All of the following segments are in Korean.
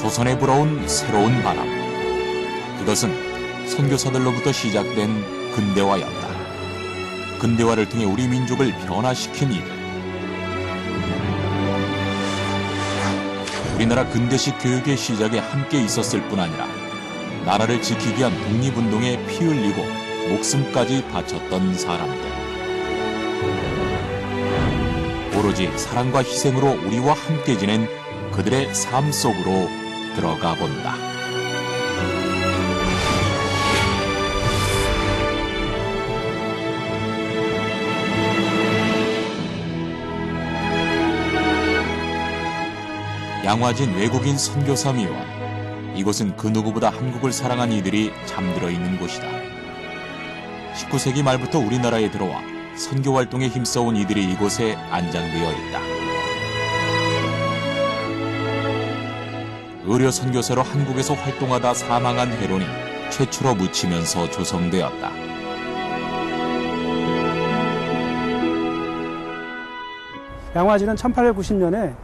조선에 불어온 새로운 바람. 그것은 선교사들로부터 시작된 근대화였다. 근대화를 통해 우리 민족을 변화시킨 이들. 우리나라 근대식 교육의 시작에 함께 있었을 뿐 아니라 나라를 지키기 위한 독립운동에 피 흘리고 목숨까지 바쳤던 사람들. 오로지 사랑과 희생으로 우리와 함께 지낸 그들의 삶 속으로 들어가 본다. 양화진 외국인 선교사 미원. 이곳은 그 누구보다 한국을 사랑한 이들이 잠들어 있는 곳이다. 19세기 말부터 우리나라에 들어와 선교 활동에 힘써온 이들이 이곳에 안장되어 있다. 의료 선교사로 한국에서 활동하다 사망한 해론이 최초로 묻히면서 조성되었다. 양화진은 1890년에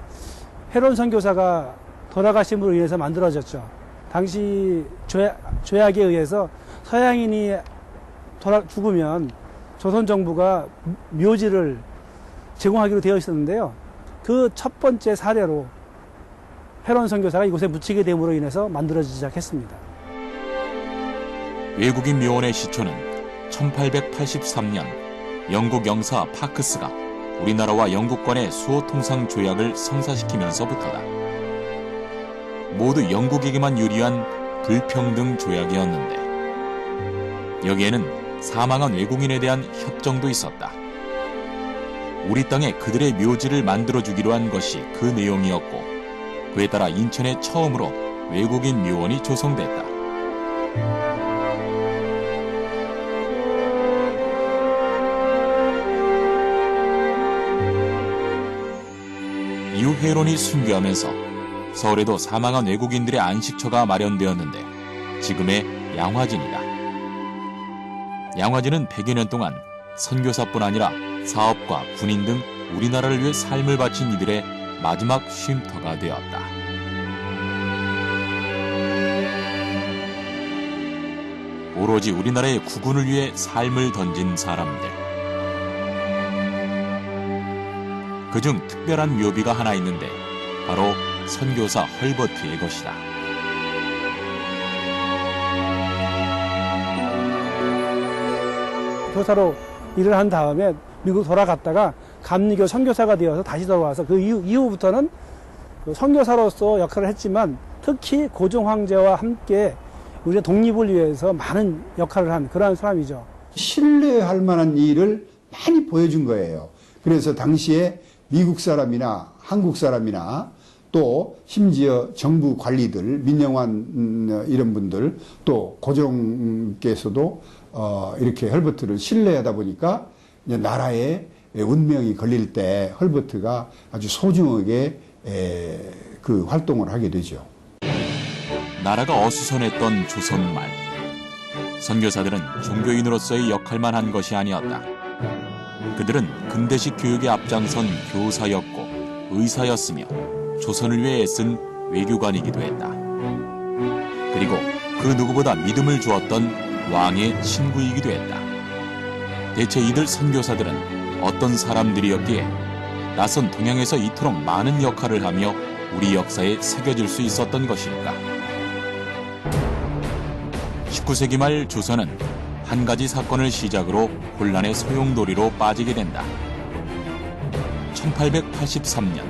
해론 선교사가 돌아가심으로 인해서 만들어졌죠. 당시 조약에 의해서 서양인이 죽으면 조선 정부가 묘지를 제공하기로 되어 있었는데요. 그 첫 번째 사례로 해론 선교사가 이곳에 묻히게 됨으로 인해서 만들어지기 시작했습니다. 외국인 묘원의 시초는 1883년 영국 영사 파크스가 우리나라와 영국 간의 수호 통상 조약을 성사시키면서부터다. 모두 영국에게만 유리한 불평등 조약이었는데 여기에는 사망한 외국인에 대한 협정도 있었다. 우리 땅에 그들의 묘지를 만들어주기로 한 것이 그 내용이었고 그에 따라 인천에 처음으로 외국인 묘원이 조성됐다. 이후 해론이 순교하면서 서울에도 사망한 외국인들의 안식처가 마련되었는데 지금의 양화진이다. 양화진은 100여 년 동안 선교사뿐 아니라 사업과 군인 등 우리나라를 위해 삶을 바친 이들의 마지막 쉼터가 되었다. 오로지 우리나라의 국군을 위해 삶을 던진 사람들. 그중 특별한 묘비가 하나 있는데 바로 선교사 헐버트의 것이다. 교사로 일을 한 다음에 미국 돌아갔다가 감리교 선교사가 되어서 다시 돌아와서 그 이후부터는 선교사로서 역할을 했지만 특히 고종 황제와 함께 우리의 독립을 위해서 많은 역할을 한 그러한 사람이죠. 신뢰할 만한 일을 많이 보여준 거예요. 그래서 당시에 미국 사람이나 한국 사람이나 또 심지어 정부 관리들, 민영환 이런 분들 또 고종께서도 이렇게 헐버트를 신뢰하다 보니까 이제 나라의 운명이 걸릴 때 헐버트가 아주 소중하게 그 활동을 하게 되죠. 나라가 어수선했던 조선말. 선교사들은 종교인으로서의 역할만 한 것이 아니었다. 그들은 근대식 교육에 앞장선 교사였고 의사였으며 조선을 위해 애쓴 외교관이기도 했다. 그리고 그 누구보다 믿음을 주었던 왕의 친구이기도 했다. 대체 이들 선교사들은 어떤 사람들이었기에 낯선 동양에서 이토록 많은 역할을 하며 우리 역사에 새겨질 수 있었던 것일까? 19세기 말 조선은 한 가지 사건을 시작으로 혼란의 소용돌이로 빠지게 된다. 1883년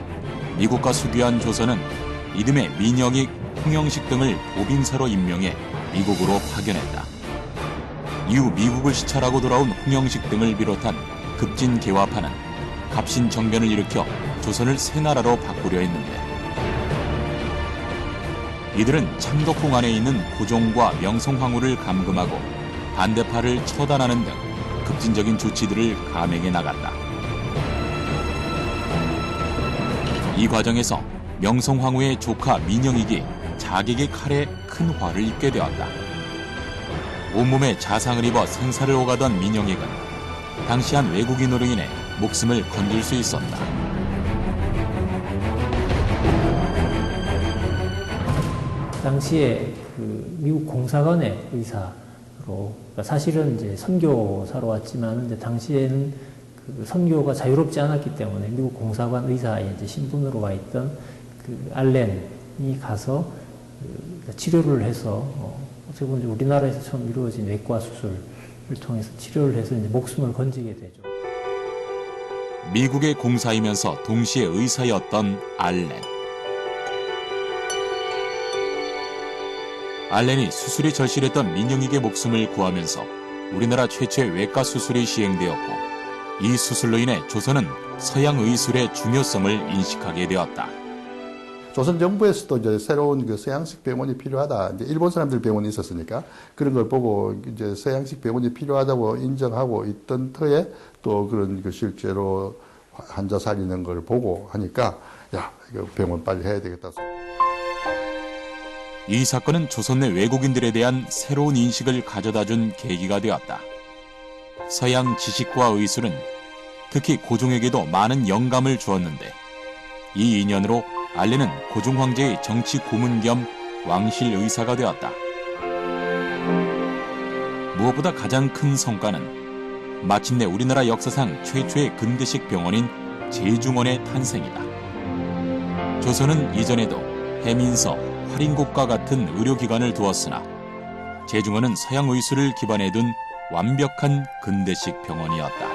미국과 수교한 조선은 이듬해 민영익, 홍영식 등을 보빙사로 임명해 미국으로 파견했다. 이후 미국을 시찰하고 돌아온 홍영식 등을 비롯한 급진 개화파는 갑신정변을 일으켜 조선을 새 나라로 바꾸려 했는데 이들은 창덕궁 안에 있는 고종과 명성황후를 감금하고 반대파를 처단하는 등 급진적인 조치들을 감행해 나갔다. 이 과정에서 명성황후의 조카 민영익이 자객의 칼에 큰 화를 입게 되었다. 온몸에 자상을 입어 생사를 오가던 민영익은 당시 한 외국인으로 인해 목숨을 건질 수 있었다. 당시에 그 미국 공사관의 의사로, 그러니까 사실은 이제 선교사로 왔지만, 이제 당시에는 그 선교가 자유롭지 않았기 때문에 미국 공사관 의사의 이제 신분으로 와 있던 그 알렌이 가서 그 치료를 해서, 어떻게 보면 우리나라에서 처음 이루어진 외과 수술을 통해서 치료를 해서 이제 목숨을 건지게 되죠. 미국의 공사이면서 동시에 의사였던 알렌. 알렌이 수술이 절실했던 민영익의 목숨을 구하면서 우리나라 최초의 외과 수술이 시행되었고, 이 수술로 인해 조선은 서양 의술의 중요성을 인식하게 되었다. 조선 정부에서도 이제 새로운 그 서양식 병원이 필요하다. 이제 일본 사람들 병원이 있었으니까 그런 걸 보고 이제 서양식 병원이 필요하다고 인정하고 있던 터에 또 그런 그 실제로 환자 살리는 걸 보고 하니까 야, 이거 병원 빨리 해야 되겠다. 이 사건은 조선 내 외국인들에 대한 새로운 인식을 가져다준 계기가 되었다. 서양 지식과 의술은 특히 고종에게도 많은 영감을 주었는데, 이 인연으로 알렌은 고종 황제의 정치 고문 겸 왕실 의사가 되었다. 무엇보다 가장 큰 성과는 마침내 우리나라 역사상 최초의 근대식 병원인 제중원의 탄생이다. 조선은 이전에도 해민서, 활인곡과 같은 의료기관을 두었으나 제중원은 서양 의술을 기반에 둔 완벽한 근대식 병원이었다.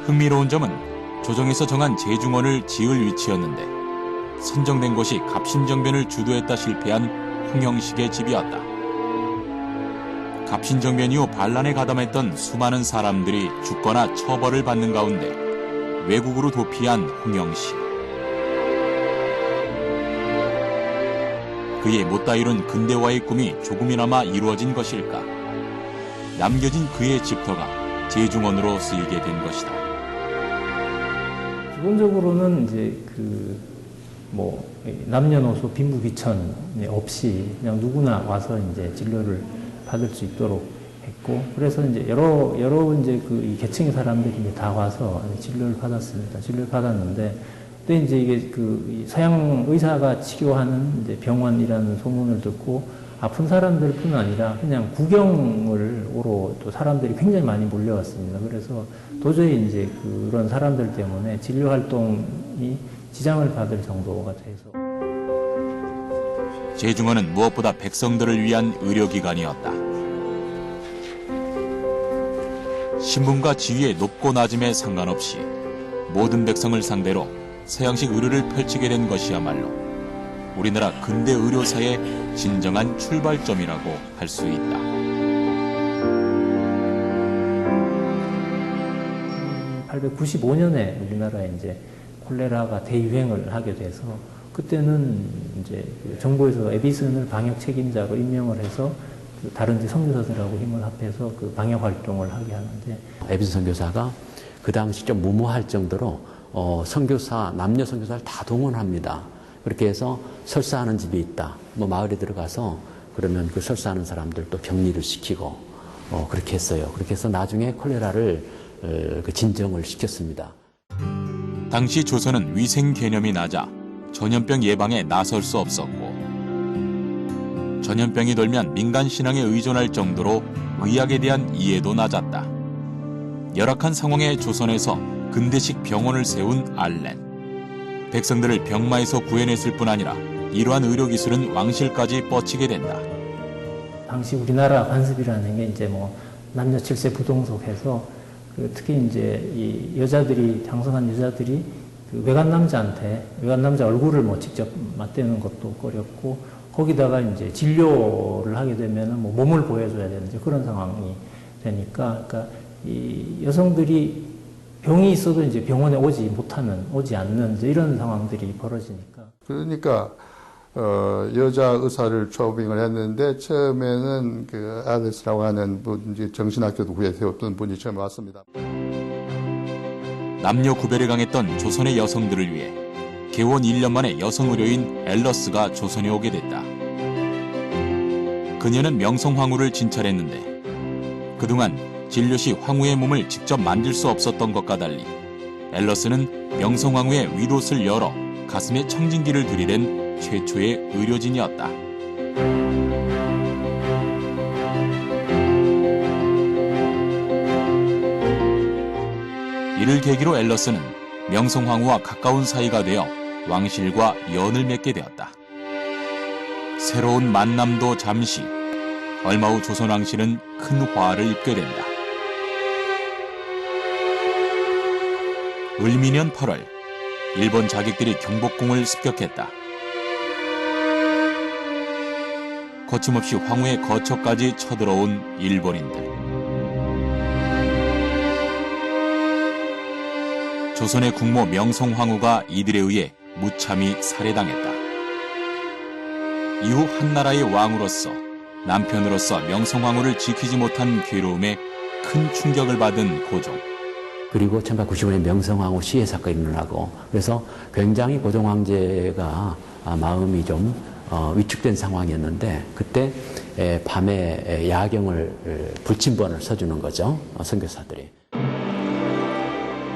흥미로운 점은 조정에서 정한 제중원을 지을 위치였는데, 선정된 곳이 갑신정변을 주도했다 실패한 홍영식의 집이었다. 갑신정변 이후 반란에 가담했던 수많은 사람들이 죽거나 처벌을 받는 가운데 외국으로 도피한 홍영식. 그의 못다 이룬 근대화의 꿈이 조금이나마 이루어진 것일까? 남겨진 그의 집터가 제중원으로 쓰이게 된 것이다. 기본적으로는 이제 남녀노소 빈부귀천 없이 그냥 누구나 와서 이제 진료를 받을 수 있도록 했고, 그래서 이제 여러 이제 이 계층의 사람들이 이제 다 와서 진료를 받았습니다. 진료를 받았는데, 근데 이제 이게 이 서양 의사가 치료하는 이제 병원이라는 소문을 듣고 아픈 사람들뿐 아니라 그냥 구경을 오러 또 사람들이 굉장히 많이 몰려왔습니다. 그래서 도저히 이제 그런 사람들 때문에 진료 활동이 지장을 받을 정도가 돼서. 제중원은 무엇보다 백성들을 위한 의료기관이었다. 신분과 지위의 높고 낮음에 상관없이 모든 백성을 상대로 서양식 의료를 펼치게 된 것이야말로 우리나라 근대 의료사의 진정한 출발점이라고 할 수 있다. 1895년에 우리나라에 이제 콜레라가 대유행을 하게 돼서, 그때는 이제 정부에서 에비슨을 방역 책임자로 임명을 해서 다른 이제 선교사들하고 힘을 합해서 그 방역 활동을 하게 하는데, 에비슨 선교사가 그 당시 좀 무모할 정도로 선교사, 남녀 선교사를 다 동원합니다. 그렇게 해서 설사하는 집이 있다. 마을에 들어가서 그러면 그 설사하는 사람들 또 격리를 시키고 그렇게 했어요. 그렇게 해서 나중에 콜레라를 진정을 시켰습니다. 당시 조선은 위생 개념이 낮아 전염병 예방에 나설 수 없었고, 전염병이 돌면 민간 신앙에 의존할 정도로 의학에 대한 이해도 낮았다. 열악한 상황의 조선에서 근대식 병원을 세운 알렌. 백성들을 병마에서 구해냈을 뿐 아니라 이러한 의료기술은 왕실까지 뻗치게 된다. 당시 우리나라 관습이라는 게 이제 남녀 7세 부동석해서 특히 이제 이 여자들이, 장성한 여자들이 그 외간 남자 얼굴을 직접 맞대는 것도 꺼렸고, 거기다가 이제 진료를 하게 되면은 몸을 보여줘야 되는 그런 상황이 되니까, 그러니까 이 여성들이 병이 있어도 이제 병원에 오지 않는 이제 이런 상황들이 벌어지니까. 그러니까 여자 의사를 초빙을 했는데, 처음에는 그 아데스라고 하는 분, 이제 정신학교도 후에 세웠던 분이 처음에 왔습니다. 남녀 구별이 강했던 조선의 여성들을 위해 개원 1년 만에 여성 의료인 앨러스가 조선에 오게 됐다. 그녀는 명성황후를 진찰했는데, 그동안 진료 시 황후의 몸을 직접 만질 수 없었던 것과 달리 앨러스는 명성황후의 윗옷을 열어 가슴에 청진기를 들이댄 최초의 의료진이었다. 이를 계기로 앨러스는 명성황후와 가까운 사이가 되어 왕실과 연을 맺게 되었다. 새로운 만남도 잠시, 얼마 후 조선왕실은 큰 화를 입게 된다. 을미년 8월, 일본 자객들이 경복궁을 습격했다. 거침없이 황후의 거처까지 쳐들어온 일본인들. 조선의 국모 명성황후가 이들에 의해 무참히 살해당했다. 이후 한나라의 왕으로서 남편으로서 명성황후를 지키지 못한 괴로움에 큰 충격을 받은 고종. 그리고 1895년에 명성황후 시해 사건이 일어나고 그래서 굉장히 고종 황제가 마음이 좀 위축된 상황이었는데 그때 밤에 야경을 불침번을 써주는 거죠. 선교사들이.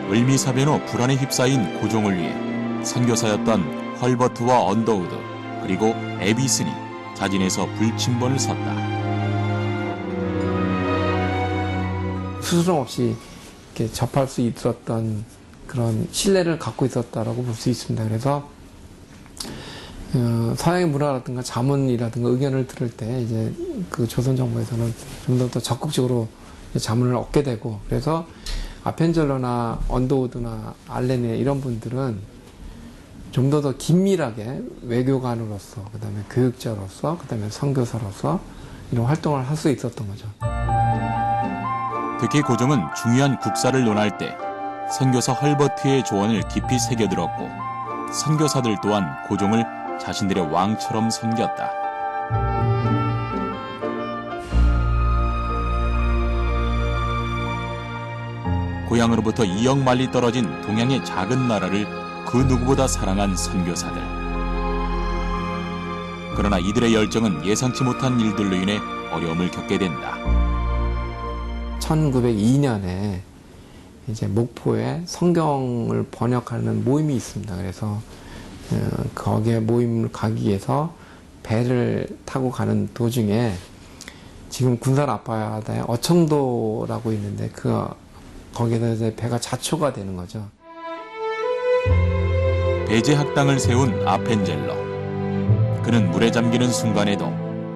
을미사변 후 불안에 휩싸인 고종을 위해 선교사였던 헐버트와 언더우드 그리고 에비슨이 자진해서 불침번을 섰다. 스스럼 없이 이렇게 접할 수 있었던 그런 신뢰를 갖고 있었다라고 볼 수 있습니다. 그래서 서양의 문화라든가 자문이라든가 의견을 들을 때 이제 그 조선 정부에서는 좀 더 적극적으로 자문을 얻게 되고 그래서 아펜젤러나 언더우드나 알렌의 이런 분들은 좀 더 긴밀하게 외교관으로서 그다음에 교육자로서 그다음에 선교사로서 이런 활동을 할 수 있었던 거죠. 특히 고종은 중요한 국사를 논할 때 선교사 헐버트의 조언을 깊이 새겨들었고 선교사들 또한 고종을 자신들의 왕처럼 섬겼다. 고향으로부터 2억 마리 떨어진 동양의 작은 나라를 그 누구보다 사랑한 선교사들. 그러나 이들의 열정은 예상치 못한 일들로 인해 어려움을 겪게 된다. 1902년에 이제 목포에 성경을 번역하는 모임이 있습니다. 그래서 거기에 모임을 가기 위해서 배를 타고 가는 도중에 지금 군산 앞바다에 어청도라고 있는데 거기에서 이제 배가 자초가 되는 거죠. 배제 학당을 세운 아펜젤러. 그는 물에 잠기는 순간에도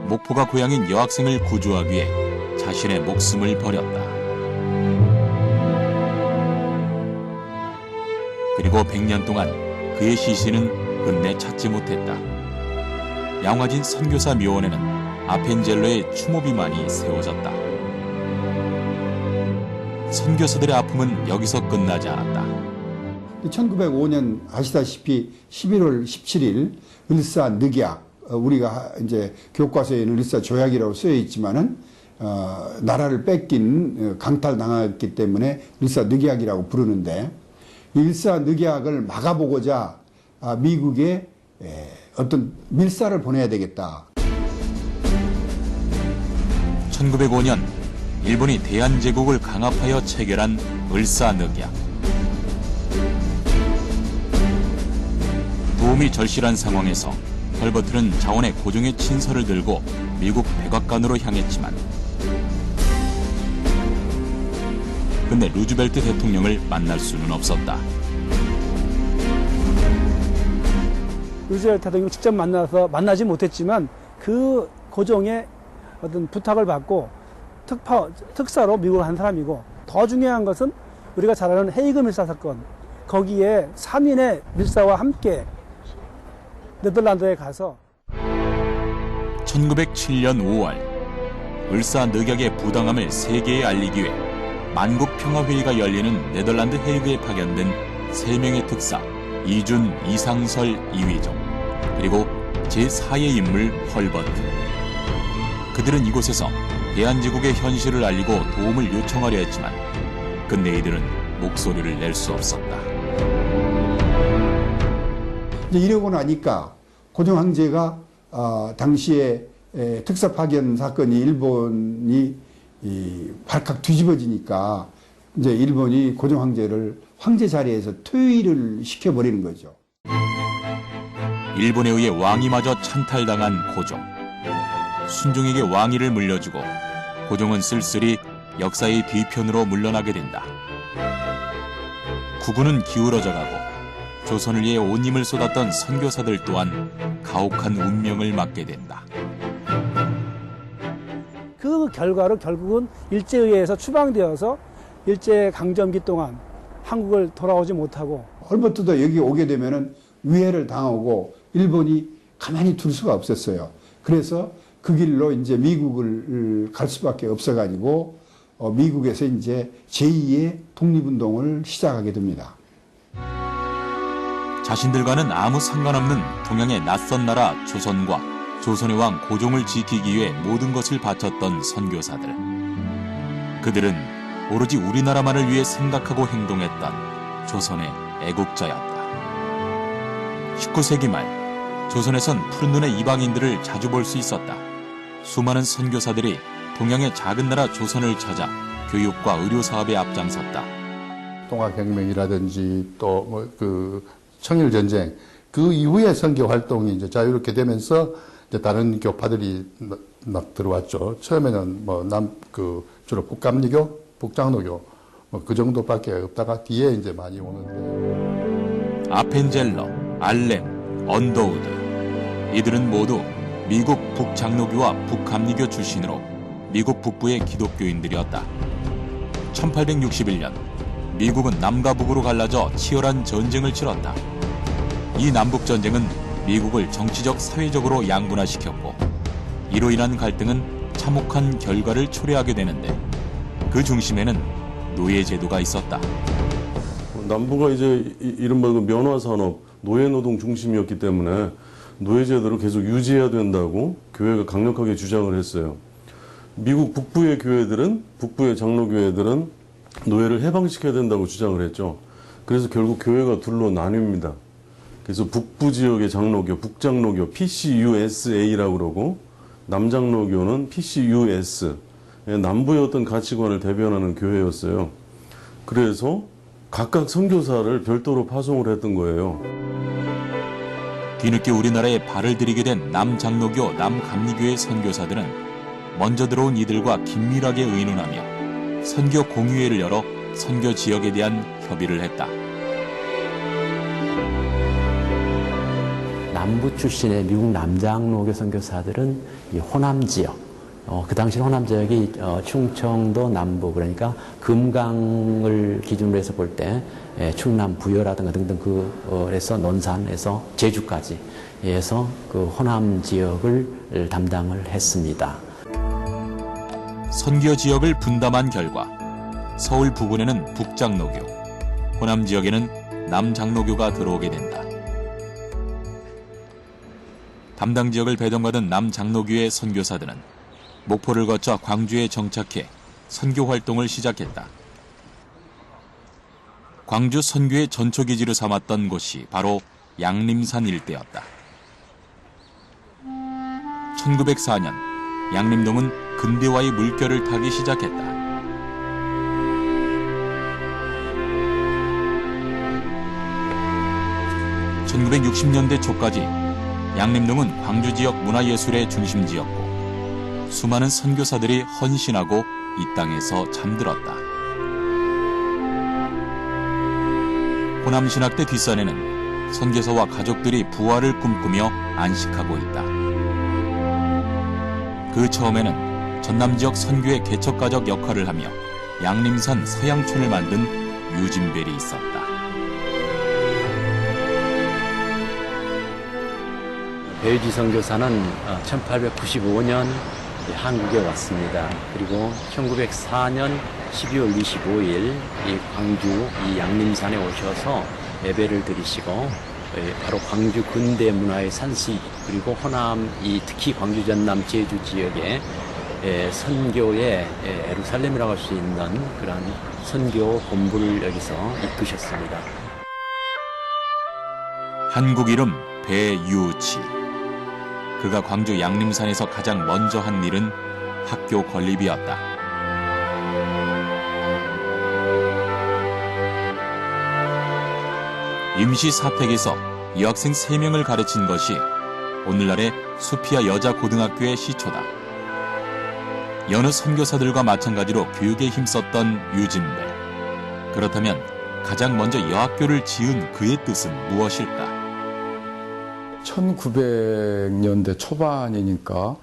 목포가 고향인 여학생을 구조하기 위해 자신의 목숨을 버렸다. 그리고 100년 동안 그의 시신은 끝내 찾지 못했다. 양화진 선교사 묘원에는 아펜젤러의 추모비만이 세워졌다. 선교사들의 아픔은 여기서 끝나지 않았다. 1905년 아시다시피 11월 17일 을사 늑약, 우리가 이제 교과서에는 을사 조약이라고 쓰여 있지만은 나라를 뺏긴 강탈당했기 때문에 을사 늑약이라고 부르는데 이 을사 늑약을 막아보고자 미국에 어떤 밀사를 보내야 되겠다. 1905년 일본이 대한제국을 강압하여 체결한 을사늑약. 도움이 절실한 상황에서 헐버트는 자원의 고종의 친서를 들고 미국 백악관으로 향했지만 근데 루즈벨트 대통령을 만날 수는 없었다. 루즈벨트 대통령 직접 만나지 못했지만 그 고종의 어떤 부탁을 받고 특사로 미국을 한 사람이고 더 중요한 것은 우리가 잘 아는 헤이그 밀사 사건 거기에 3인의 밀사와 함께 네덜란드에 가서 1907년 5월 을사늑약의 부당함을 세계에 알리기 위해 만국평화회의가 열리는 네덜란드 헤이그에 파견된 3명의 특사 이준, 이상설, 이휘종 그리고 제4의 인물 헐버트. 그들은 이곳에서 대한제국의 현실을 알리고 도움을 요청하려 했지만 끝내 이들은 목소리를 낼 수 없었다. 이제 이러고 나니까 고종 황제가 당시에 특사 파견 사건이 일본이 발칵 뒤집어지니까 이제 일본이 고종 황제를 황제 자리에서 퇴위를 시켜버리는 거죠. 일본에 의해 왕위마저 찬탈당한 고종. 순종에게 왕위를 물려주고 고종은 쓸쓸히 역사의 뒤편으로 물러나게 된다. 국군은 기울어져 가고 조선을 위해 온 힘을 쏟았던 선교사들 또한 가혹한 운명을 맞게 된다. 그 결과로 결국은 일제의회에서 추방되어서 일제강점기 동안 한국을 돌아오지 못하고 얼버트도 여기 오게 되면은 위해를 당하고 일본이 가만히 둘 수가 없었어요. 그래서 그 길로 이제 미국을 갈 수밖에 없어가지고 미국에서 이제 제2의 독립운동을 시작하게 됩니다. 자신들과는 아무 상관없는 동양의 낯선 나라 조선과 조선의 왕 고종을 지키기 위해 모든 것을 바쳤던 선교사들. 그들은 오로지 우리나라만을 위해 생각하고 행동했던 조선의 애국자였다. 19세기 말 조선에선 푸른 눈의 이방인들을 자주 볼 수 있었다. 수많은 선교사들이 동양의 작은 나라 조선을 찾아 교육과 의료 사업에 앞장섰다. 동학혁명이라든지 또 뭐 그 청일전쟁 그 이후에 선교 활동이 이제 자유롭게 되면서 이제 다른 교파들이 막 들어왔죠. 처음에는 뭐 주로 북감리교, 북장로교 뭐 그 정도밖에 없다가 뒤에 이제 많이 오는데. 아펜젤러, 알렌, 언더우드 이들은 모두 미국 북장로교와 북감리교 출신으로 미국 북부의 기독교인들이었다. 1861년 미국은 남과 북으로 갈라져 치열한 전쟁을 치렀다. 이 남북전쟁은 미국을 정치적, 사회적으로 양분화시켰고 이로 인한 갈등은 참혹한 결과를 초래하게 되는데 그 중심에는 노예제도가 있었다. 남부가 이제 이른바 면화산업, 노예노동 중심이었기 때문에 노예제도를 계속 유지해야 된다고 교회가 강력하게 주장을 했어요. 미국 북부의 교회들은, 북부의 장로교회들은 노예를 해방시켜야 된다고 주장을 했죠. 그래서 결국 교회가 둘로 나뉩니다. 그래서 북부 지역의 장로교, 북장로교, PCUSA라고 그러고 남장로교는 PCUS, 남부의 어떤 가치관을 대변하는 교회였어요. 그래서 각각 선교사를 별도로 파송을 했던 거예요. 뒤늦게 우리나라에 발을 들이게 된 남장로교, 남감리교의 선교사들은 먼저 들어온 이들과 긴밀하게 의논하며 선교 공유회를 열어 선교 지역에 대한 협의를 했다. 남부 출신의 미국 남장로교 선교사들은 이 호남 지역, 그 당시 호남 지역이 충청도 남부, 그러니까 금강을 기준으로 해서 볼 때 충남 부여라든가 등등 그래서 논산에서 제주까지 해서 그 호남 지역을 담당을 했습니다. 선교 지역을 분담한 결과 서울 부근에는 북장로교, 호남 지역에는 남장로교가 들어오게 된다. 담당 지역을 배정받은 남장로교의 선교사들은 목포를 거쳐 광주에 정착해 선교 활동을 시작했다. 광주 선교의 전초기지로 삼았던 곳이 바로 양림산 일대였다. 1904년 양림동은 근대화의 물결을 타기 시작했다. (1960년대) 초까지 양림동은 광주 지역 문화예술의 중심지였고 수많은 선교사들이 헌신하고 이 땅에서 잠들었다. 호남신학대 뒷산에는 선교사와 가족들이 부활을 꿈꾸며 안식하고 있다. 그 처음에는 전남지역 선교의 개척가적 역할을 하며 양림산 서양촌을 만든 유진벨이 있었다. 배유지 선교사는 1895년 한국에 왔습니다. 그리고 1904년 12월 25일 이 광주 이 양림산에 오셔서 예배를 드리시고 바로 광주 근대 문화의 산시 그리고 호남 특히 광주 전남 제주 지역의 선교의 예루살렘이라고 할 수 있는 그런 선교 본부를 여기서 이끄셨습니다. 한국 이름 배유지. 그가 광주 양림산에서 가장 먼저 한 일은 학교 건립이었다. 임시 사택에서 여학생 3명을 가르친 것이 오늘날의 수피아 여자고등학교의 시초다. 여느 선교사들과 마찬가지로 교육에 힘썼던 유진배. 그렇다면 가장 먼저 여학교를 지은 그의 뜻은 무엇일까? 1900년대 초반이니까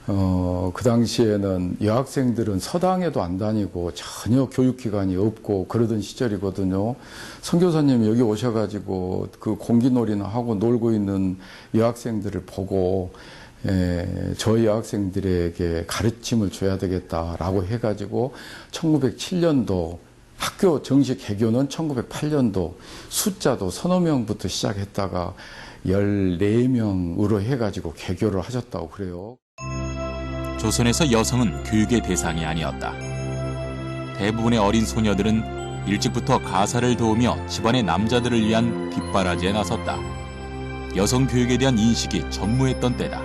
그 당시에는 여학생들은 서당에도 안 다니고 전혀 교육기관이 없고 그러던 시절이거든요. 선교사님이 여기 오셔가지고 그 공기놀이나 하고 놀고 있는 여학생들을 보고 저희 여학생들에게 가르침을 줘야 되겠다라고 해가지고 1907년도 학교 정식 개교는 1908년도 숫자도 서너 명부터 시작했다가 14명으로 해가지고 개교를 하셨다고 그래요. 조선에서 여성은 교육의 대상이 아니었다. 대부분의 어린 소녀들은 일찍부터 가사를 도우며 집안의 남자들을 위한 뒷바라지에 나섰다. 여성 교육에 대한 인식이 전무했던 때다.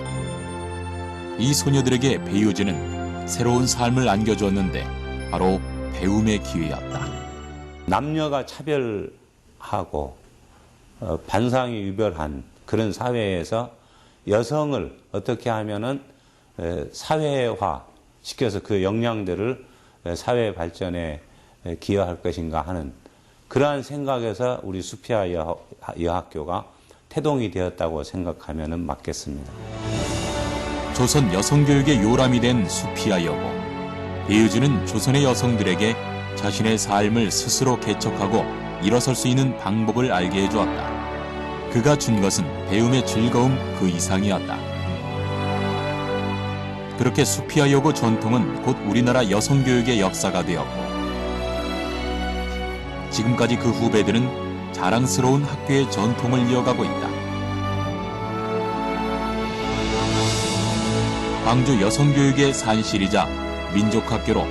이 소녀들에게 배우지는 새로운 삶을 안겨주었는데 바로 배움의 기회였다. 남녀가 차별하고 반상이 유별한 그런 사회에서 여성을 어떻게 하면은 사회화 시켜서 그 역량들을 사회 발전에 기여할 것인가 하는 그러한 생각에서 우리 수피아 여학교가 태동이 되었다고 생각하면 맞겠습니다. 조선 여성교육의 요람이 된 수피아 여고. 배우지는 조선의 여성들에게 자신의 삶을 스스로 개척하고 일어설 수 있는 방법을 알게 해주었다. 그가 준 것은 배움의 즐거움 그 이상이었다. 그렇게 수피아 여고 전통은 곧 우리나라 여성교육의 역사가 되었고 지금까지 그 후배들은 자랑스러운 학교의 전통을 이어가고 있다. 광주 여성교육의 산실이자 민족학교로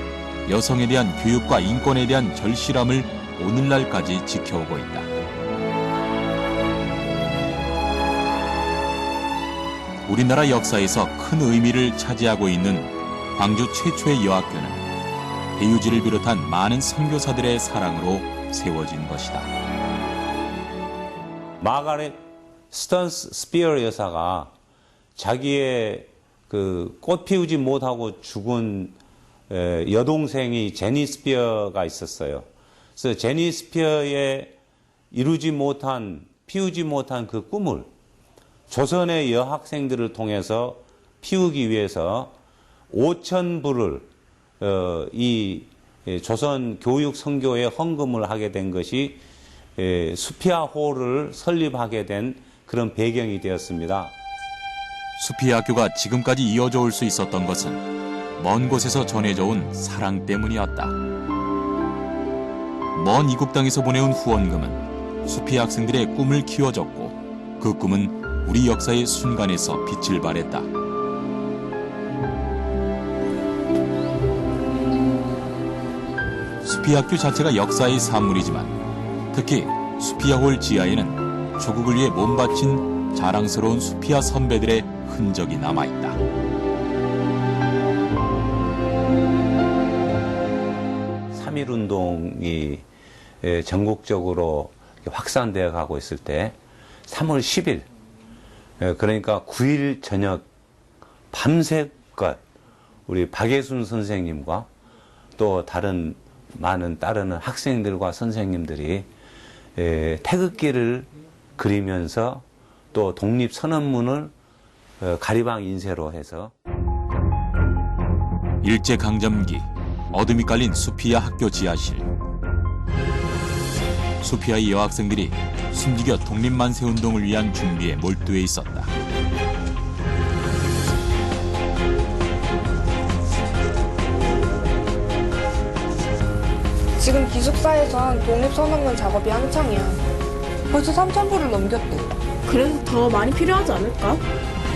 여성에 대한 교육과 인권에 대한 절실함을 오늘날까지 지켜오고 있다. 우리나라 역사에서 큰 의미를 차지하고 있는 광주 최초의 여학교는 배우지를 비롯한 많은 선교사들의 사랑으로 세워진 것이다. 마가렛 스턴스 스피어 여사가 자기의 그 꽃 피우지 못하고 죽은 여동생이 제니 스피어가 있었어요. 그래서 제니 스피어의 이루지 못한, 피우지 못한 그 꿈을 조선의 여학생들을 통해서 피우기 위해서 5,000불을 이 조선 교육 선교에 헌금을 하게 된 것이 수피아홀을 설립하게 된 그런 배경이 되었습니다. 수피아 학교가 지금까지 이어져 올 수 있었던 것은 먼 곳에서 전해져 온 사랑 때문이었다. 먼 이국 땅에서 보내온 후원금은 수피아 학생들의 꿈을 키워줬고 그 꿈은 우리 역사의 순간에서 빛을 발했다. 수피아 학교 자체가 역사의 산물이지만 특히 수피아홀 지하에는 조국을 위해 몸바친 자랑스러운 수피아 선배들의 흔적이 남아있다. 삼일운동이 전국적으로 확산되어 가고 있을 때 3월 10일 그러니까 9일 저녁 밤새껏 우리 박예순 선생님과 또 다른 많은 따르는 학생들과 선생님들이 태극기를 그리면서 또 독립선언문을 가리방 인쇄로 해서 일제강점기 어둠이 깔린 수피아 학교 지하실. 수피아의 여학생들이 숨지겨 독립만세운동을 위한 준비에 몰두해 있었다. 지금 기숙사에선 독립선언문 작업이 한창이야. 벌써 3,000부를 넘겼대. 그래서 더 많이 필요하지 않을까?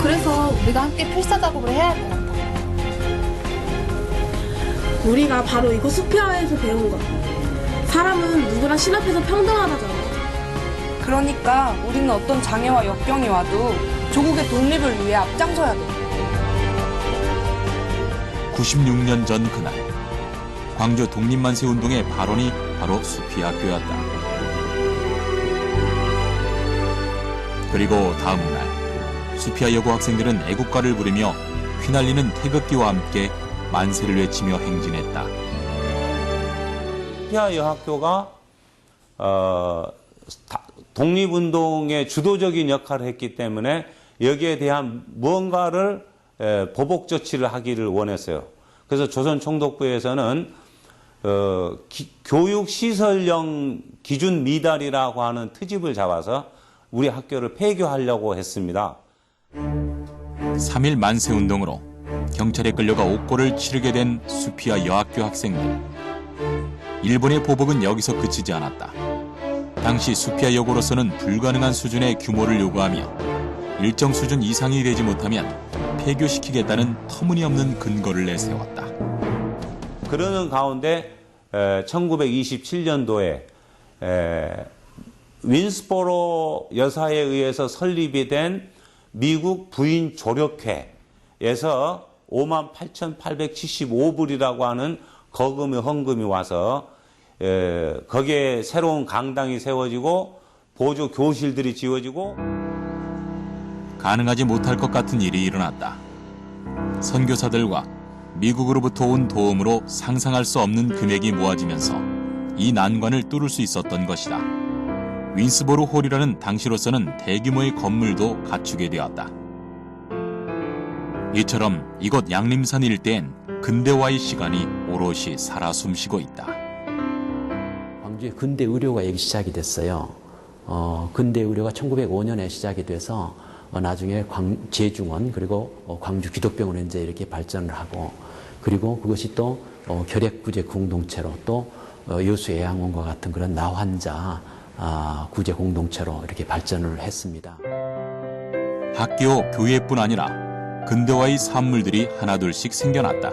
그래서 우리가 함께 필사 작업을 해야 할 것 같아. 우리가 바로 이곳 수피아에서 배운 것. 사람은 누구나 신 앞에서 평등하다잖아. 그러니까 우리는 어떤 장애와 역경이 와도 조국의 독립을 위해 앞장서야 돼. 96년 전 그날 광주 독립만세 운동의 발원이 바로 수피아 학교였다. 그리고 다음 날 수피아 여고 학생들은 애국가를 부르며 휘날리는 태극기와 함께 만세를 외치며 행진했다. 수피아 여학교가 독립운동의 주도적인 역할을 했기 때문에 여기에 대한 무언가를 보복 조치를 하기를 원했어요. 그래서 조선총독부에서는 교육시설령 기준 미달이라고 하는 트집을 잡아서 우리 학교를 폐교하려고 했습니다. 3.1 만세운동으로 경찰에 끌려가 옥고를 치르게 된 수피아 여학교 학생들. 일본의 보복은 여기서 그치지 않았다. 당시 수피아 여고로서는 불가능한 수준의 규모를 요구하며 일정 수준 이상이 되지 못하면 폐교시키겠다는 터무니없는 근거를 내세웠다. 그러는 가운데 1927년도에 윈스보로 여사에 의해서 설립이 된 미국 부인 조력회에서 58,875불이라고 하는 거금의 헌금이 와서 거기에 새로운 강당이 세워지고 보조 교실들이 지어지고 가능하지 못할 것 같은 일이 일어났다. 선교사들과 미국으로부터 온 도움으로 상상할 수 없는 금액이 모아지면서 이 난관을 뚫을 수 있었던 것이다. 윈스보로 홀이라는 당시로서는 대규모의 건물도 갖추게 되었다. 이처럼 이곳 양림산 일대엔 근대화의 시간이 오롯이 살아 숨쉬고 있다. 광주에 근대 의료가 여기 시작이 됐어요. 근대 의료가 1905년에 시작이 돼서 나중에 제중원 그리고 광주 기독병원에 이제 이렇게 발전을 하고 그리고 그것이 또 결핵구제 공동체로 또 여수애양원과 같은 그런 나환자 구제 공동체로 이렇게 발전을 했습니다. 학교, 교회뿐 아니라 근대화의 산물들이 하나둘씩 생겨났다.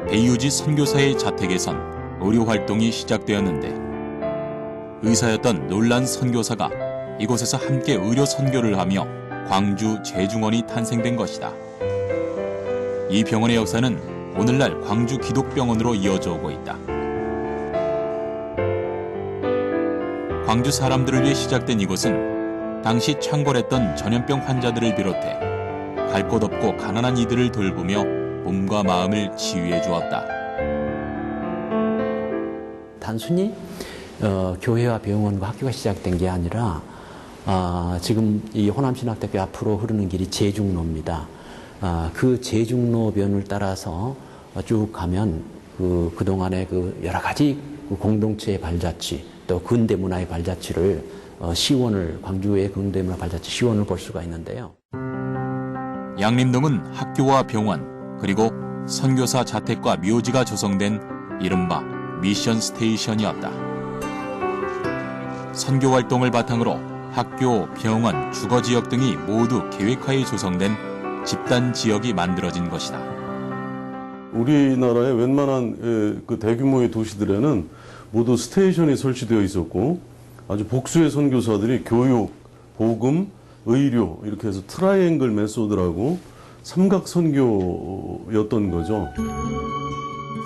배유지 선교사의 자택에선 의료활동이 시작되었는데 의사였던 놀란 선교사가 이곳에서 함께 의료 선교를 하며 광주 제중원이 탄생된 것이다. 이 병원의 역사는 오늘날 광주 기독병원으로 이어져 오고 있다. 광주 사람들을 위해 시작된 이곳은 당시 창궐했던 전염병 환자들을 비롯해 갈 곳 없고 가난한 이들을 돌보며 몸과 마음을 치유해 주었다. 단순히 교회와 병원과 학교가 시작된 게 아니라 지금 이 호남신학대교 앞으로 흐르는 길이 제중로입니다. 그 제중로변을 따라서 쭉 가면 그동안의 그 여러 가지 공동체의 발자취 또 근대문화의 발자취를 광주의 근대문화 발자취 시원을 볼 수가 있는데요. 양림동은 학교와 병원 그리고 선교사 자택과 묘지가 조성된 이른바 미션 스테이션이었다. 선교 활동을 바탕으로 학교, 병원, 주거지역 등이 모두 계획하에 조성된 집단 지역이 만들어진 것이다. 우리나라의 웬만한 그 대규모의 도시들에는 모두 스테이션이 설치되어 있었고 아주 복수의 선교사들이 교육, 복음, 의료 이렇게 해서 트라이앵글 메소드라고 삼각 선교였던 거죠.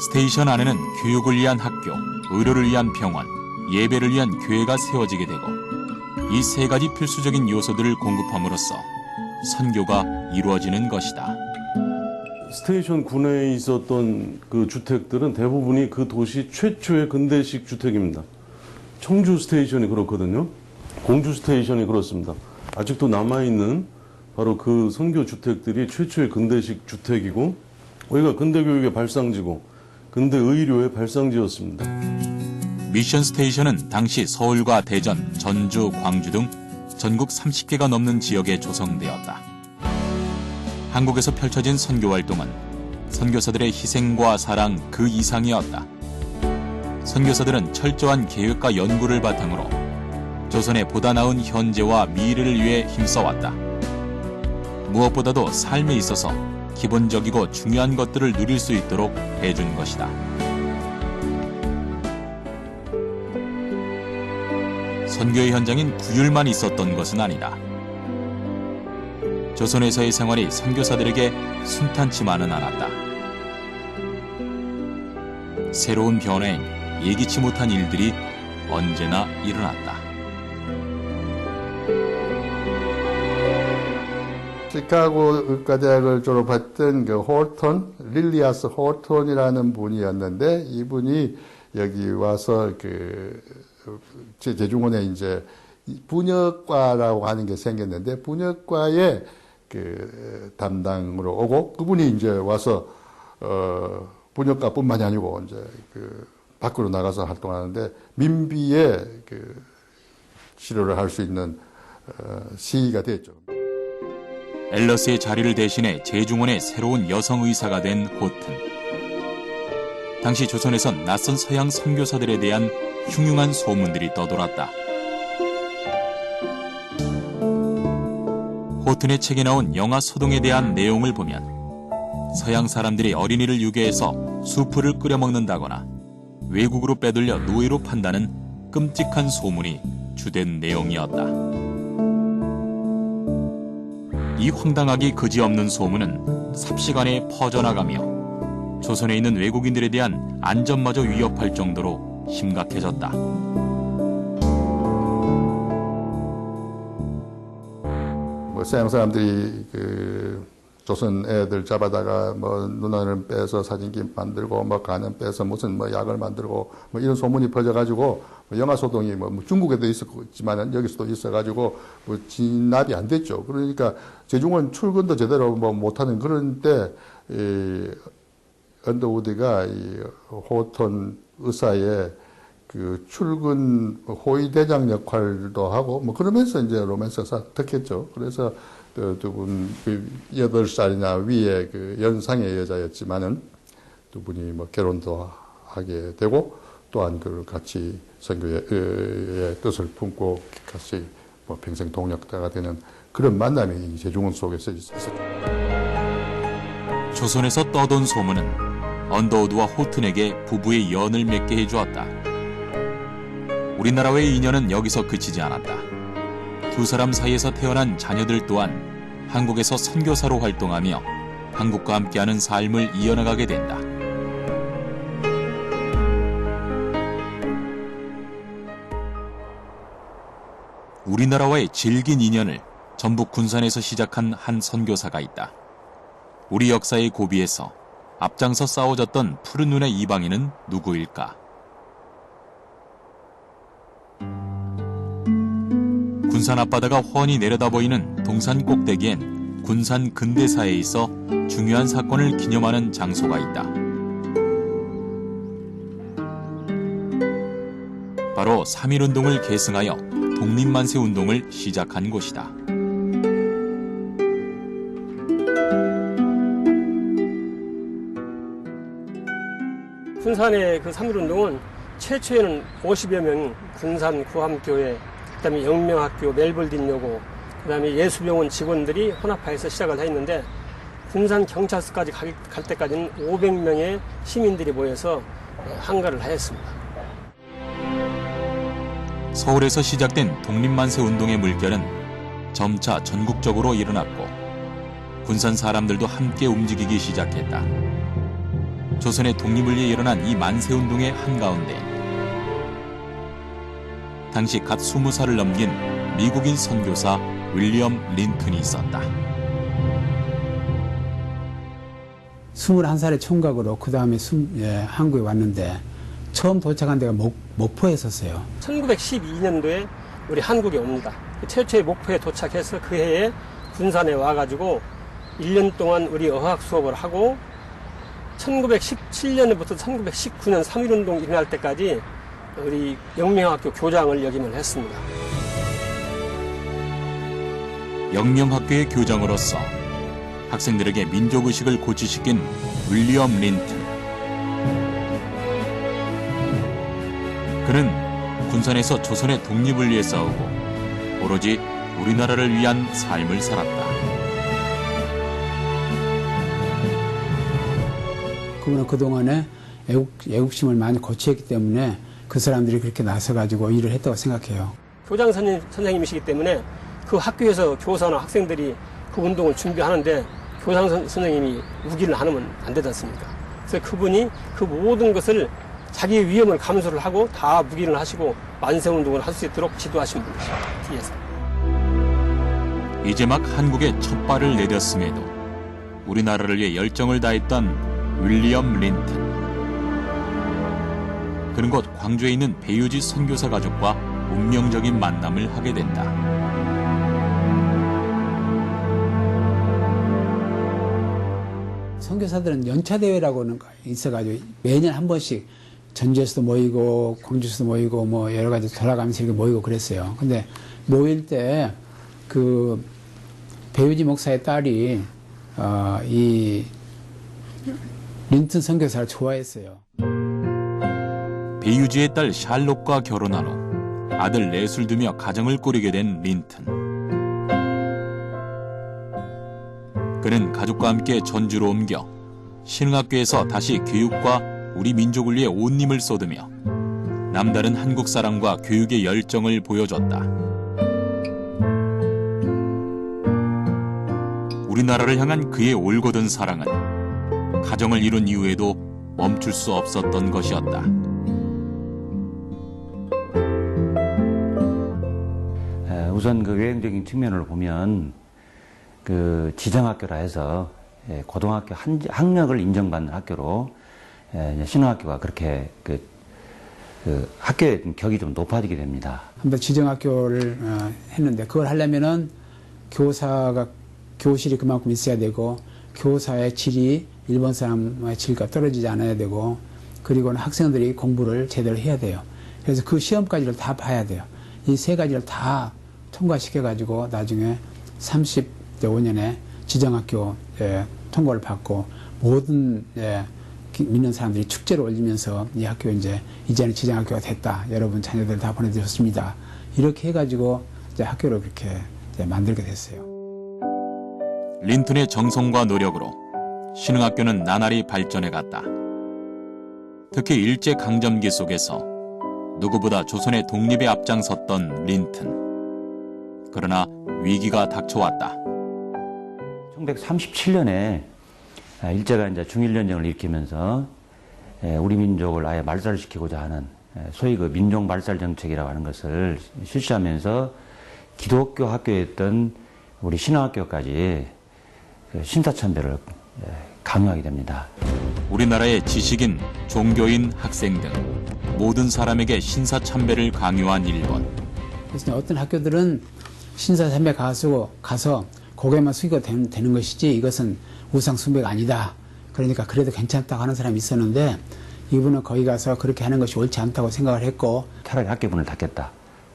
스테이션 안에는 교육을 위한 학교, 의료를 위한 병원, 예배를 위한 교회가 세워지게 되고 이 세 가지 필수적인 요소들을 공급함으로써 선교가 이루어지는 것이다. 스테이션 군내에 있었던 그 주택들은 대부분이 그 도시 최초의 근대식 주택입니다. 청주 스테이션이 그렇거든요. 공주 스테이션이 그렇습니다. 아직도 남아있는 바로 그 선교 주택들이 최초의 근대식 주택이고 여기가 근대교육의 발상지고 근대의료의 발상지였습니다. 미션 스테이션은 당시 서울과 대전, 전주, 광주 등 전국 30개가 넘는 지역에 조성되었다. 한국에서 펼쳐진 선교 활동은 선교사들의 희생과 사랑 그 이상이었다. 선교사들은 철저한 계획과 연구를 바탕으로 조선의 보다 나은 현재와 미래를 위해 힘써왔다. 무엇보다도 삶에 있어서 기본적이고 중요한 것들을 누릴 수 있도록 해준 것이다. 선교의 현장인 구휼만 있었던 것은 아니다. 조선에서의 생활이 선교사들에게 순탄치만은 않았다. 새로운 변화엔 예기치 못한 일들이 언제나 일어났다. 시카고 의과대학을 졸업했던 그 홀턴, 릴리아스 홀턴이라는 분이었는데 이분이 여기 와서 제중원에 이제 분역과라고 하는 게 생겼는데 분역과의 담당으로 오고 그분이 이제 와서 분역과뿐만이 아니고 이제 밖으로 나가서 활동하는데 민비의 치료를 할 수 있는 시기가 됐죠. 앨러스의 자리를 대신해 제중원의 새로운 여성 의사가 된 호튼. 당시 조선에선 낯선 서양 선교사들에 대한 흉흉한 소문들이 떠돌았다. 호튼의 책에 나온 영아 소동에 대한 내용을 보면 서양 사람들이 어린이를 유괴해서 수프를 끓여 먹는다거나 외국으로 빼돌려 노예로 판다는 끔찍한 소문이 주된 내용이었다. 이 황당하기 그지없는 소문은 삽시간에 퍼져나가며 조선에 있는 외국인들에 대한 안전마저 위협할 정도로 심각해졌다. 서양 사람들이 조선 애들 잡아다가 눈알을 빼서 사진기 만들고 간은 빼서 무슨 약을 만들고 이런 소문이 퍼져가지고 영아 소동이 중국에도 있었지만은 여기서도 있어가지고 진압이 안 됐죠. 그러니까 제중원 출근도 제대로 못하는 그런 때 언더우드가 이 호턴 의사의 출근 호위대장 역할도 하고 그러면서 이제 로맨스가 득했죠. 그래서 두 분 8살이나 위에 연상의 여자였지만은 두 분이 결혼도 하게 되고 또한 같이 선교의 뜻을 품고 같이 평생 동역자가 되는 그런 만남이 제중원 속에서 있었죠. 조선에서 떠돈 소문은 언더우드와 호튼에게 부부의 연을 맺게 해주었다. 우리나라와의 인연은 여기서 그치지 않았다. 두 사람 사이에서 태어난 자녀들 또한 한국에서 선교사로 활동하며 한국과 함께하는 삶을 이어나가게 된다. 우리나라와의 질긴 인연을 전북 군산에서 시작한 한 선교사가 있다. 우리 역사의 고비에서 앞장서 싸워졌던 푸른 눈의 이방인은 누구일까? 군산 앞바다가 훤히 내려다 보이는 동산 꼭대기엔 군산 근대사에 있어 중요한 사건을 기념하는 장소가 있다. 바로 3.1운동을 계승하여 독립만세운동을 시작한 곳이다. 군산의 3.1운동은 최초에는 50여 명 군산 구함교회, 그다음에 영명학교, 멜벌딘여고, 그다음에 예수병원 직원들이 혼합하여서 시작을 했는데 군산 경찰서까지 갈 때까지는 500명의 시민들이 모여서 항가를 하였습니다. 서울에서 시작된 독립만세운동의 물결은 점차 전국적으로 일어났고 군산 사람들도 함께 움직이기 시작했다. 조선의 독립을 위해 일어난 이 만세운동의 한가운데 당시 갓 20살을 넘긴 미국인 선교사 윌리엄 린튼이 있었다. 21살의 총각으로 그 다음에 한국에 왔는데 처음 도착한 데가 목포에 있었어요. 1912년도에 우리 한국에 옵니다. 최초의 목포에 도착해서 그 해에 군산에 와가지고 1년 동안 우리 어학 수업을 하고 1917년부터 1919년 3.1운동 일어날 때까지 우리 영명학교 교장을 역임을 했습니다. 영명학교의 교장으로서 학생들에게 민족의식을 고취시킨 윌리엄 린튼. 그는 군산에서 조선의 독립을 위해 싸우고 오로지 우리나라를 위한 삶을 살았다. 그분은 그동안에 애국심을 많이 고취했기 때문에 그 사람들이 그렇게 나서가지고 일을 했다고 생각해요. 교장 선생님이시기 때문에 그 학교에서 교사나 학생들이 그 운동을 준비하는데 교장 선생님이 우기를 하면 안 되지 않습니까? 그래서 그분이 그 모든 것을 자기의 위험을 감수를 하고 다 묵인을 하시고 만세운동을 할 수 있도록 지도하신 분이죠. 뒤에서. 이제 막 한국에 첫 발을 내렸음에도 우리나라를 위해 열정을 다했던 윌리엄 린튼. 그는 곧 광주에 있는 배유지 선교사 가족과 운명적인 만남을 하게 된다. 선교사들은 연차 대회라고는 있어가지고 매년 한 번씩 전주에서도 모이고 광주에서도 모이고 뭐 여러 가지 돌아가면서 이렇게 모이고 그랬어요. 근데 모일 때 그 배유지 목사의 딸이 이 린튼 선교사를 좋아했어요. 배유지의 딸 샬롯과 결혼한 후 아들 넷을 두며 가정을 꾸리게 된 린튼. 그는 가족과 함께 전주로 옮겨 신흥학교에서 다시 교육과 우리 민족을 위해 온 힘을 쏟으며 남다른 한국 사랑과 교육의 열정을 보여줬다. 우리나라를 향한 그의 올곧은 사랑은 가정을 이룬 이후에도 멈출 수 없었던 것이었다. 우선 그 외형적인 측면을 보면 그 지정학교라 해서 고등학교 학력을 인정받는 학교로 신흥학교가 그렇게 그 학교의 격이 좀 높아지게 됩니다. 한번 지정학교를 했는데 그걸 하려면은 교실이 그만큼 있어야 되고 교사의 질이 일본 사람의 질과 떨어지지 않아야 되고 그리고는 학생들이 공부를 제대로 해야 돼요. 그래서 그 시험까지를 다 봐야 돼요. 이 세 가지를 다 통과시켜가지고 나중에 30대 5년에 지정학교 통과를 받고 모든 믿는 사람들이 축제를 올리면서 이 학교 이제는 지정학교가 됐다. 여러분 자녀들 다 보내드렸습니다. 이렇게 해가지고 이제 학교를 그렇게 만들게 됐어요. 린튼의 정성과 노력으로 신흥학교는 나날이 발전해갔다. 특히 일제강점기 속에서 누구보다 조선의 독립에 앞장섰던 린튼. 그러나 위기가 닥쳐왔다. 1937년에 일제가 이제 중일전쟁을 일으키면서 우리 민족을 아예 말살시키고자 하는 소위 그 민족 말살 정책이라고 하는 것을 실시하면서 기독교 학교였던 우리 신흥학교까지 신사참배를 강요하게 됩니다. 우리나라의 지식인, 종교인, 학생 등 모든 사람에게 신사참배를 강요한 일본. 그래서 어떤 학교들은 신사참배 가서 고개만 숙이고 되는 것이지 이것은 우상 숭배가 아니다. 그러니까 그래도 괜찮다고 하는 사람이 있었는데 이분은 거기 가서 그렇게 하는 것이 옳지 않다고 생각을 했고 차라리 학교 문을 닫겠다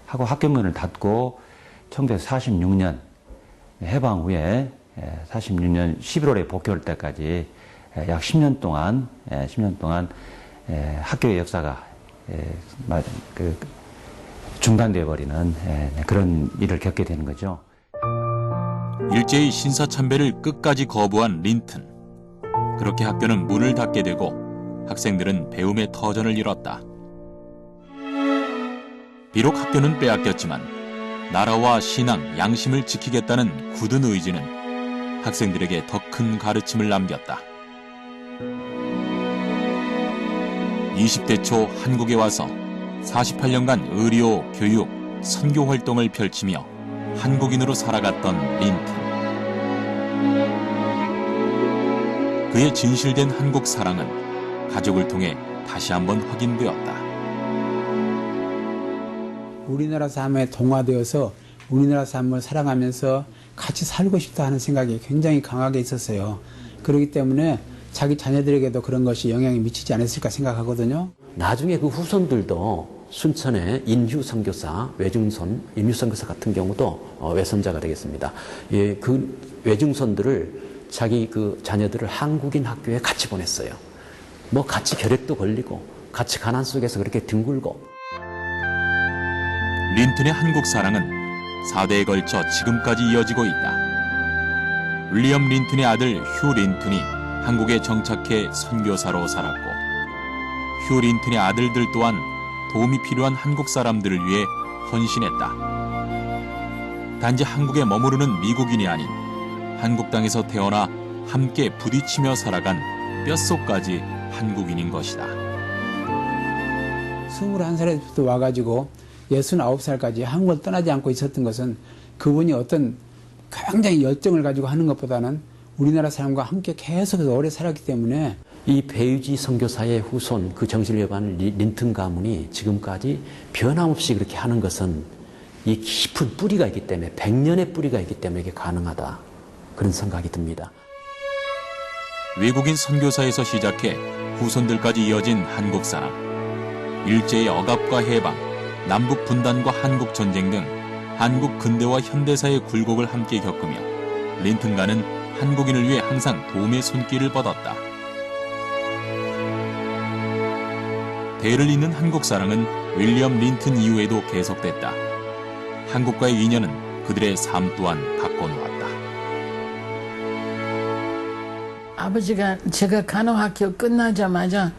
하고 학교 문을 닫고 1946년 해방 후에 46년 11월에 복귀할 때까지 약 10년 동안 학교의 역사가 중단되어 버리는 그런 일을 겪게 되는 거죠. 일제의 신사참배를 끝까지 거부한 린튼. 그렇게 학교는 문을 닫게 되고 학생들은 배움의 터전을 잃었다. 비록 학교는 빼앗겼지만 나라와 신앙, 양심을 지키겠다는 굳은 의지는 학생들에게 더 큰 가르침을 남겼다. 20대 초 한국에 와서 48년간 의료, 교육, 선교 활동을 펼치며 한국인으로 살아갔던 린튼. 그의 진실된 한국 사랑은 가족을 통해 다시 한번 확인되었다. 우리나라 삶에 동화되어서 우리나라 삶을 사랑하면서 같이 살고 싶다 하는 생각이 굉장히 강하게 있었어요. 그렇기 때문에 자기 자녀들에게도 그런 것이 영향이 미치지 않았을까 생각하거든요. 나중에 그 후손들도 순천의 인휴 선교사, 인휴 선교사 같은 경우도 외손자가 되겠습니다. 예, 그 외증손들을 자기 그 자녀들을 한국인 학교에 같이 보냈어요. 뭐 같이 결핵도 걸리고 같이 가난 속에서 그렇게 뒹굴고. 린튼의 한국 사랑은 4대에 걸쳐 지금까지 이어지고 있다. 윌리엄 린튼의 아들 휴 린튼이 한국에 정착해 선교사로 살았고 휴 린튼의 아들들 또한 도움이 필요한 한국 사람들을 위해 헌신했다. 단지 한국에 머무르는 미국인이 아닌 한국 땅에서 태어나 함께 부딪히며 살아간 뼛속까지 한국인인 것이다. 21살부터 와가지고 69살까지 한국을 떠나지 않고 있었던 것은 그분이 어떤 굉장히 열정을 가지고 하는 것보다는 우리나라 사람과 함께 계속해서 오래 살았기 때문에 이 배유지 선교사의 후손 그 정신을 이어가는 린튼 가문이 지금까지 변함없이 그렇게 하는 것은 이 깊은 뿌리가 있기 때문에 100년의 뿌리가 있기 때문에 이게 가능하다. 그런 생각이 듭니다. 외국인 선교사에서 시작해 후손들까지 이어진 한국 사랑. 일제의 억압과 해방, 남북 분단과 한국 전쟁 등 한국 근대와 현대사의 굴곡을 함께 겪으며 린튼가는 한국인을 위해 항상 도움의 손길을 뻗었다. 대를 잇는 한국 사랑은 윌리엄 린튼 이후에도 계속됐다. 한국과의 인연은 그들의 삶 또한 바꿔놓았다. 아버지가 제가 간호학교 끝나자마자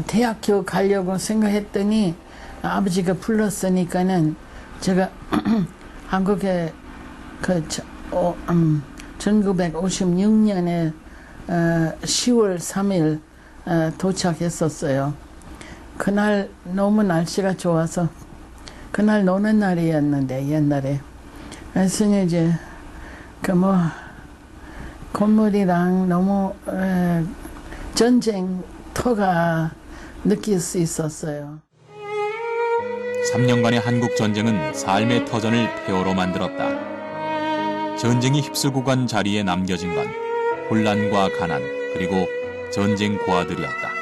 대학교 가려고 생각했더니 아버지가 불렀으니까는 제가 한국에 1956년에 10월 3일 도착했었어요. 그날 너무 날씨가 좋아서 그날 노는 날이었는데 옛날에 그래서 이제 건물이랑 너무 전쟁터가 느낄 수 있었어요. 3년간의 한국 전쟁은 삶의 터전을 폐허로 만들었다. 전쟁이 휩쓸고 간 자리에 남겨진 건 혼란과 가난 그리고 전쟁 고아들이었다.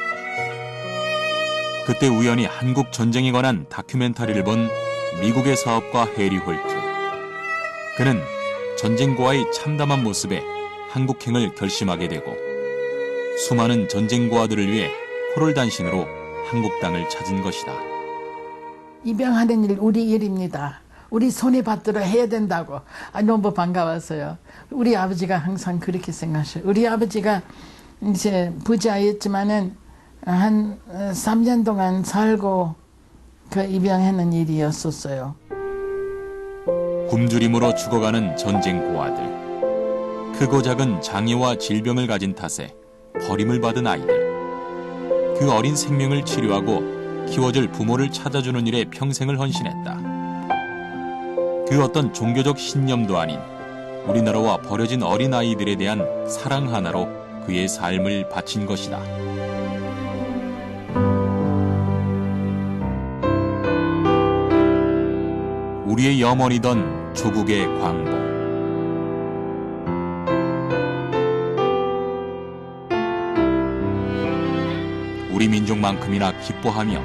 그때 우연히 한국 전쟁에 관한 다큐멘터리를 본 미국의 사업가 해리 홀트. 그는 전쟁 고아의 참담한 모습에 한국행을 결심하게 되고 수많은 전쟁 고아들을 위해 코를 단신으로 한국 땅을 찾은 것이다. 입양하는 일 우리 일입니다. 우리 손에 받들어 해야 된다고. 너무 반가웠어요. 우리 아버지가 항상 그렇게 생각하셔요. 우리 아버지가 이제 부자였지만은 한 3년 동안 살고 그 입양하는 일이었었어요. 굶주림으로 죽어가는 전쟁 고아들. 크고 작은 장애와 질병을 가진 탓에 버림을 받은 아이들. 그 어린 생명을 치료하고 키워줄 부모를 찾아주는 일에 평생을 헌신했다. 그 어떤 종교적 신념도 아닌 우리나라와 버려진 어린아이들에 대한 사랑 하나로 그의 삶을 바친 것이다. 우리의 염원이던 조국의 광복. 우리 민족만큼이나 기뻐하며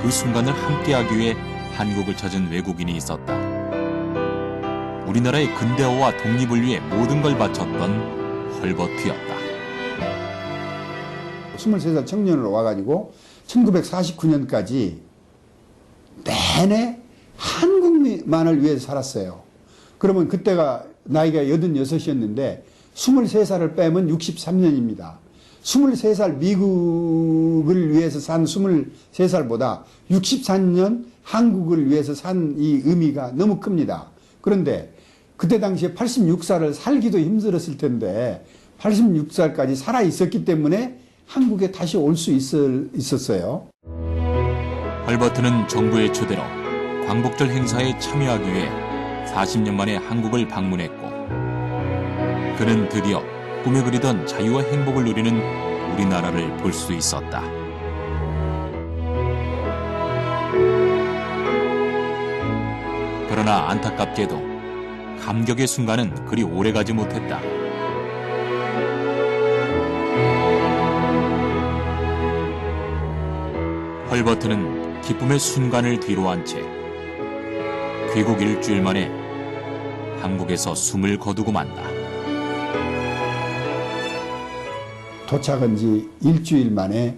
그 순간을 함께하기 위해 한국을 찾은 외국인이 있었다. 우리나라의 근대화와 독립을 위해 모든 걸 바쳤던 헐버트였다. 23살 청년으로 와가지고 1949년까지 내내 한국만을 위해서 살았어요. 그러면 그때가 나이가 86이었는데 23살을 빼면 63년입니다. 23살 미국을 위해서 산 23살보다 63년 한국을 위해서 산 이 의미가 너무 큽니다. 그런데 그때 당시에 86살을 살기도 힘들었을 텐데 86살까지 살아 있었기 때문에 한국에 다시 올 수 있었어요. 헐버트는 정부의 초대로 광복절 행사에 참여하기 위해 40년 만에 한국을 방문했고 그는 드디어 꿈에 그리던 자유와 행복을 누리는 우리나라를 볼 수 있었다. 그러나 안타깝게도 감격의 순간은 그리 오래가지 못했다. 헐버트는 기쁨의 순간을 뒤로한 채 귀국 일주일 만에 한국에서 숨을 거두고 만다. 도착한 지 일주일 만에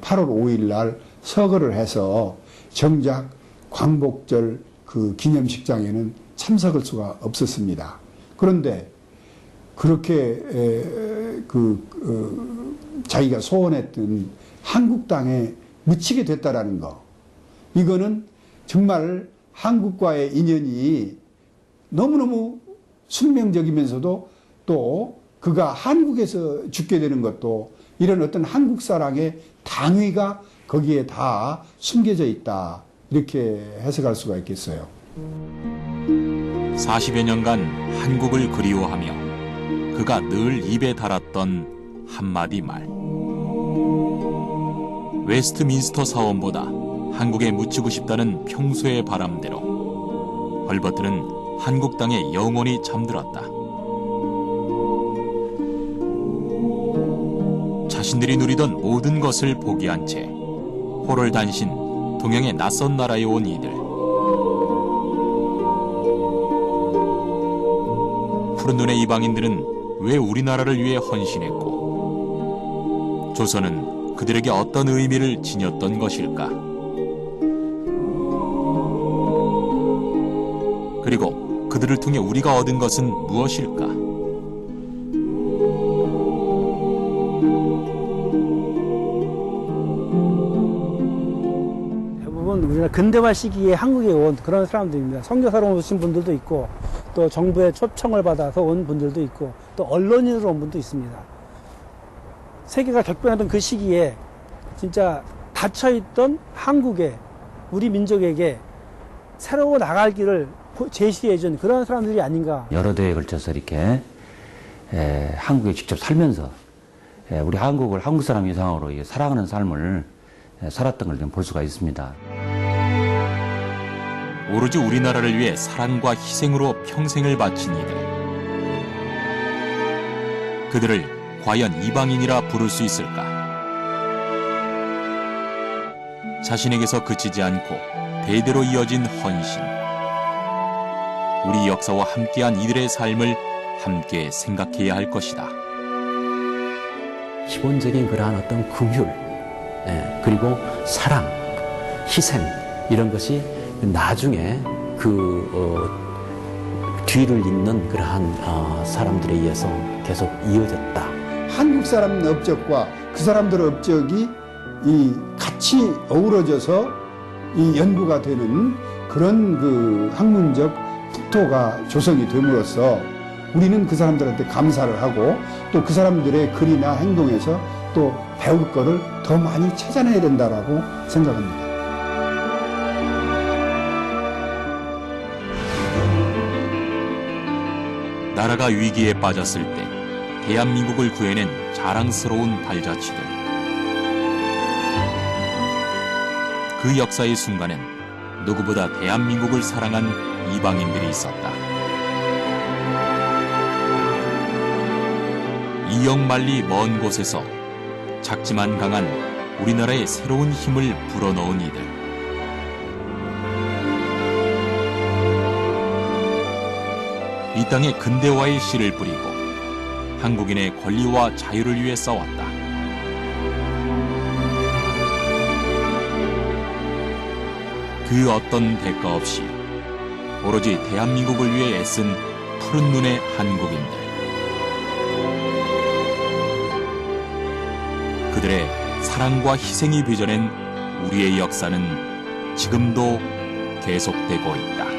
8월 5일 날 서거를 해서 정작 광복절 그 기념식장에는 참석할 수가 없었습니다. 그런데 그렇게 자기가 소원했던 한국 땅에 묻히게 됐다라는 거. 이거는 정말 한국과의 인연이 너무너무 숙명적이면서도 또 그가 한국에서 죽게 되는 것도 이런 어떤 한국 사랑의 당위가 거기에 다 숨겨져 있다. 이렇게 해석할 수가 있겠어요. 40여 년간 한국을 그리워하며 그가 늘 입에 달았던 한마디 말. 웨스트민스터 사원보다 한국에 묻히고 싶다는 평소의 바람대로 헐버트는 한국 땅에 영원히 잠들었다. 자신들이 누리던 모든 것을 포기한 채 호롤단신 동양의 낯선 나라에 온 이들. 푸른 눈의 이방인들은 왜 우리나라를 위해 헌신했고 조선은 그들에게 어떤 의미를 지녔던 것일까? 그리고 그들을 통해 우리가 얻은 것은 무엇일까? 대부분 우리나라 근대화 시기에 한국에 온 그런 사람들입니다. 선교사로 오신 분들도 있고 또 정부의 초청을 받아서 온 분들도 있고 또 언론인으로 온 분도 있습니다. 세계가 격변하던 그 시기에 진짜 닫혀있던 한국에 우리 민족에게 새로 나갈 길을 제시해준 그런 사람들이 아닌가. 여러 대에 걸쳐서 이렇게 한국에 직접 살면서 우리 한국을 한국 사람 이상으로 사랑하는 삶을 살았던 걸 좀 볼 수가 있습니다. 오로지 우리나라를 위해 사랑과 희생으로 평생을 바친 이들. 그들을 과연 이방인이라 부를 수 있을까? 자신에게서 그치지 않고 대대로 이어진 헌신. 우리 역사와 함께한 이들의 삶을 함께 생각해야 할 것이다. 기본적인 그러한 어떤 긍휼, 그리고 사랑, 희생 이런 것이 나중에 뒤를 잇는 그러한 사람들에 의해서 계속 이어졌다. 한국 사람 업적과 그 사람들의 업적이 같이 어우러져서 연구가 되는 그런 그 학문적 국토가 조성이 됨으로써 우리는 그 사람들한테 감사를 하고 또 그 사람들의 글이나 행동에서 또 배울 거를 더 많이 찾아내야 된다라고 생각합니다. 나라가 위기에 빠졌을 때 대한민국을 구해낸 자랑스러운 발자취들. 그 역사의 순간엔 누구보다 대한민국을 사랑한 이방인들이 있었다. 이역만리 먼 곳에서 작지만 강한 우리나라의 새로운 힘을 불어넣은 이들. 이 땅에 근대화의 씨를 뿌리고 한국인의 권리와 자유를 위해 싸웠다. 그 어떤 대가 없이 오로지 대한민국을 위해 애쓴 푸른 눈의 한국인들. 그들의 사랑과 희생이 빚어낸 우리의 역사는 지금도 계속되고 있다.